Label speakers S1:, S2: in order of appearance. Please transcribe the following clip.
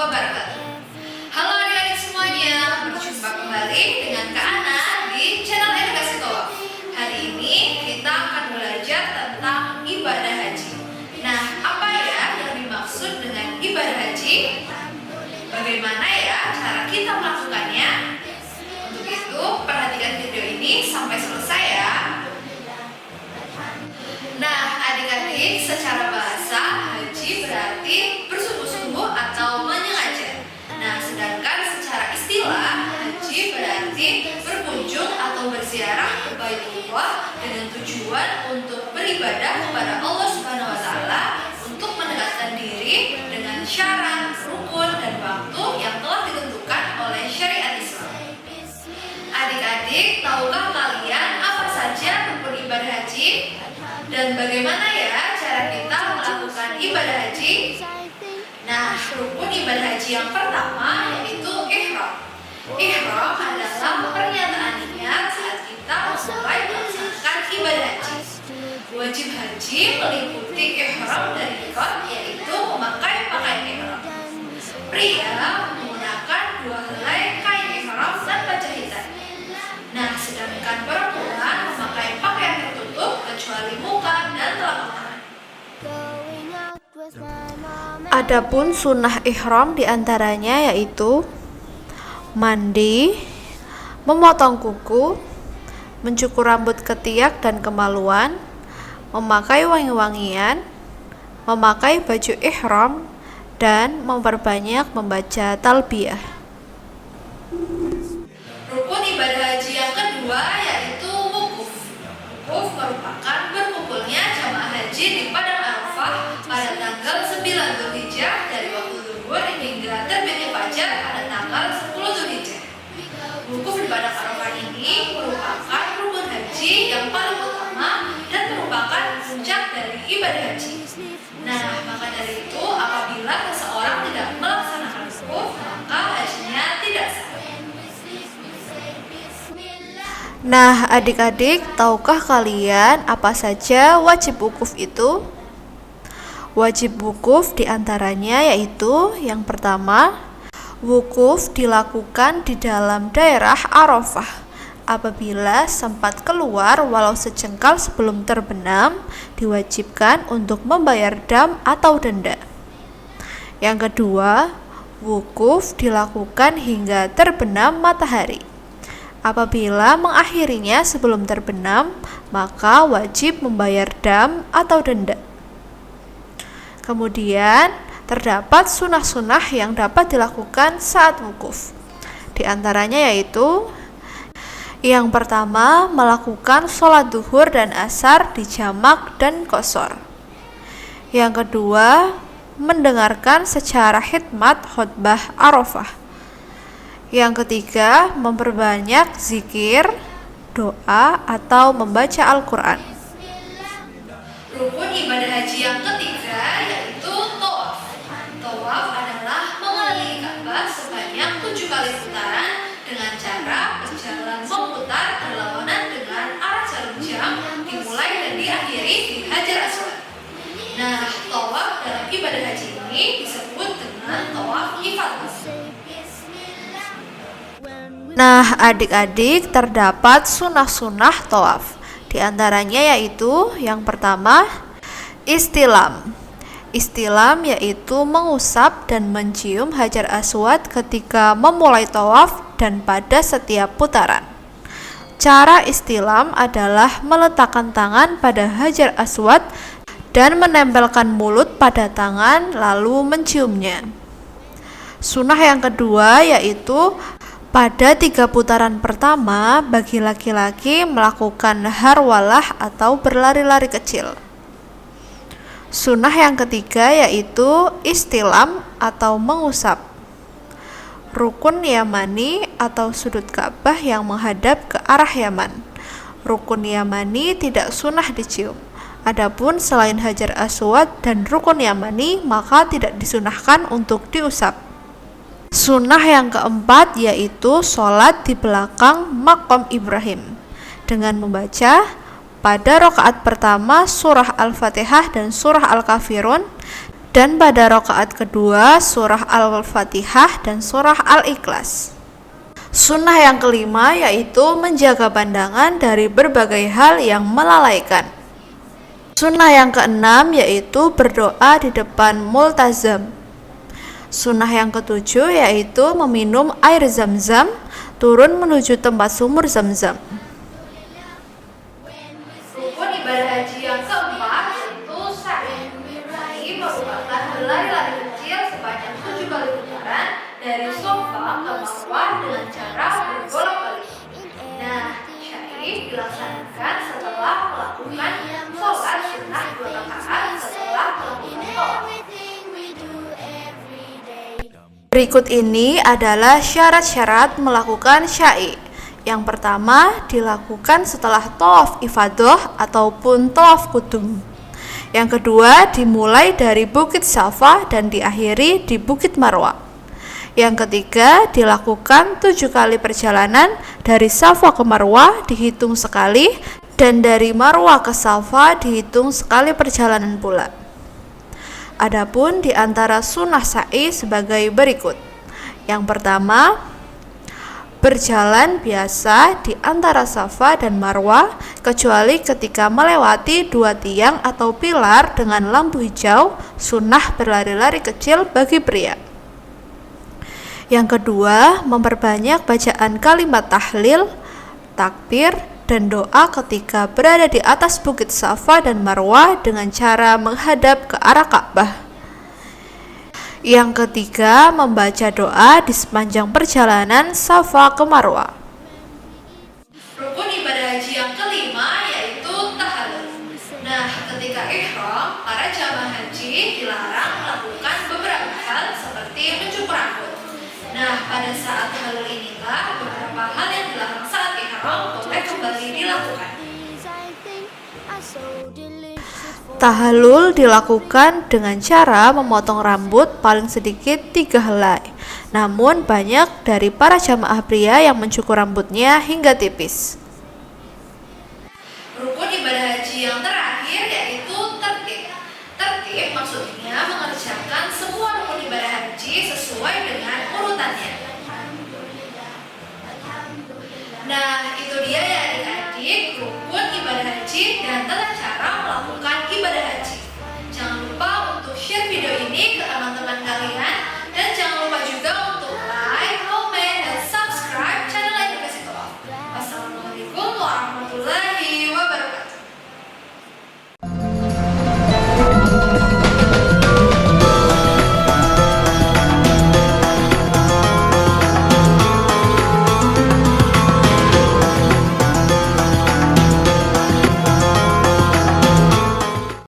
S1: wabarakatuh. Halo adik-adik semuanya, berjumpa kembali dengan Kak Ana di channel Edukasi Tawaf. Hari ini kita akan belajar tentang ibadah haji. Nah, apa ya yang dimaksud dengan ibadah haji? Bagaimana ya cara kita melakukannya? Untuk itu, perhatikan video ini sampai selesai ya. Nah, adik-adik, secara bahasa haji berarti bersungguh-sungguh atau menyengaja. Nah, sedangkan secara istilah haji berarti berkunjung atau berziarah ke Baitullah dengan tujuan untuk beribadah kepada Allah Subhanahu wa taala untuk mendekatkan diri dengan syarat, rukun dan waktu yang telah ditentukan oleh syariat Islam. Adik-adik, tahukah kalian apa saja rukun ibadah haji? Dan bagaimana ya cara kita melakukan ibadah haji? Nah, rukun ibadah haji yang pertama yaitu ihram. Ihram adalah pernyataan niat saat kita mulai melaksanakan ibadah haji. Wajib haji meliputi ihram dari mikot, yaitu memakai pakaian ihram. Pria menggunakan 2 helai kain ihram tanpa jahitan. Nah, sedangkan perempuan memakai pakaian tertutup kecuali muka dan telapak tangan.
S2: Adapun sunnah ihram diantaranya yaitu mandi, memotong kuku, mencukur rambut ketiak dan kemaluan, memakai wangi-wangian, memakai baju ihram, dan memperbanyak membaca talbiyah.
S1: Rukun ibadah haji yang kedua yaitu wukuf. Wukuf merupakan berkumpulnya jamaah haji di Padang Arafah pada tanggal 9 Dzulhijjah dari waktu zuhur hingga terbitnya fajar pada tanggal 10 Dzulhijjah. Wukuf di Padang Arafah ini merupakan rukun haji yang paling utama dan merupakan puncak dari ibadah haji. Nah, maka dari itu apabila seseorang tidak melaksanakan wukuf, maka hajinya tidak sah.
S2: Nah, adik-adik, tahukah kalian apa saja wajib wukuf itu? Wajib wukuf diantaranya yaitu yang pertama, wukuf dilakukan di dalam daerah Arafah. Apabila sempat keluar walau sejengkal sebelum terbenam, diwajibkan untuk membayar dam atau denda. Yang kedua, wukuf dilakukan hingga terbenam matahari. Apabila mengakhirinya sebelum terbenam, maka wajib membayar dam atau denda. Kemudian, terdapat sunah-sunah yang dapat dilakukan saat wukuf. Di antaranya yaitu yang pertama, melakukan sholat duhur dan asar di jamak dan qashar. Yang kedua, mendengarkan secara khidmat khutbah Arafah. Yang ketiga, memperbanyak zikir, doa, atau membaca Al-Quran.
S1: Rukun ibadah haji yang ketiga yaitu tawaf. Tawaf adalah mengelilingi Ka'bah sebanyak 7 kali putaran dengan cara berjalan memutar berlawanan dengan arah jarum jam dimulai dan diakhiri di Hajar Aswad. Nah, tawaf dalam ibadah haji ini disebut dengan tawaf ifadah.
S2: Nah, adik-adik, terdapat sunah-sunah tawaf. Di antaranya yaitu yang pertama, istilam. Istilam yaitu mengusap dan mencium Hajar Aswad ketika memulai tawaf dan pada setiap putaran. Cara istilam adalah meletakkan tangan pada Hajar Aswad dan menempelkan mulut pada tangan lalu menciumnya. Sunnah yang kedua yaitu pada 3 putaran pertama, bagi laki-laki melakukan harwalah atau berlari-lari kecil. Sunnah yang ketiga yaitu istilam atau mengusap. Rukun Yamani atau sudut Ka'bah yang menghadap ke arah Yaman. Rukun Yamani tidak sunnah dicium. Adapun selain Hajar Aswad dan rukun Yamani, maka tidak disunahkan untuk diusap. Sunnah yang keempat yaitu sholat di belakang Maqam Ibrahim dengan membaca pada rakaat pertama surah Al-Fatihah dan surah Al-Kafirun, Dan pada rakaat kedua surah Al-Fatihah dan surah Al-Ikhlas. Sunnah yang kelima yaitu menjaga pandangan dari berbagai hal yang melalaikan. Sunnah yang keenam yaitu berdoa di depan multazam. Sunnah yang ketujuh yaitu meminum air zam-zam turun menuju tempat sumur zam-zam.
S1: Rukun ibadah haji yang keempat yaitu sa'i. Sa'i merupakan berlari-lari kecil sebanyak 7 kali putaran dari Safa ke Marwah dengan cara berbolak-balik. Nah, sa'i dilaksanakan setelah melakukan sholat sunnah 2 rakaat setelah melakukan tawaf.
S2: Berikut ini adalah syarat-syarat melakukan sa'i. Yang pertama dilakukan setelah tawaf ifadah ataupun tawaf qudum. Yang kedua dimulai dari Bukit Safa dan diakhiri di Bukit Marwah. Yang ketiga dilakukan 7 kali perjalanan dari Safa ke Marwah dihitung sekali dan dari Marwah ke Safa dihitung sekali perjalanan pula. Adapun di antara sunnah sa'i sebagai berikut. Yang pertama, berjalan biasa di antara Safa dan Marwah kecuali ketika melewati 2 tiang atau pilar dengan lampu hijau, sunnah berlari-lari kecil bagi pria. Yang kedua, memperbanyak bacaan kalimat tahlil, takbir, dan doa ketika berada di atas Bukit Safa dan Marwah dengan cara menghadap ke arah Ka'bah. Yang ketiga, membaca doa di sepanjang perjalanan Safa ke Marwah.
S1: Rukun ibadah haji yang kelima yaitu tahallul. Nah, ketika ihram, para jamaah haji dilarang melakukan beberapa hal seperti mencukur rambut. Nah, pada saat tahallul inilah beberapa hal yang dilarang saat ihram boleh kembali dilakukan.
S2: Tahallul dilakukan dengan cara memotong rambut paling sedikit 3 helai. Namun banyak dari para jamaah pria yang mencukur rambutnya hingga tipis.
S1: Rukun ibadah haji yang terakhir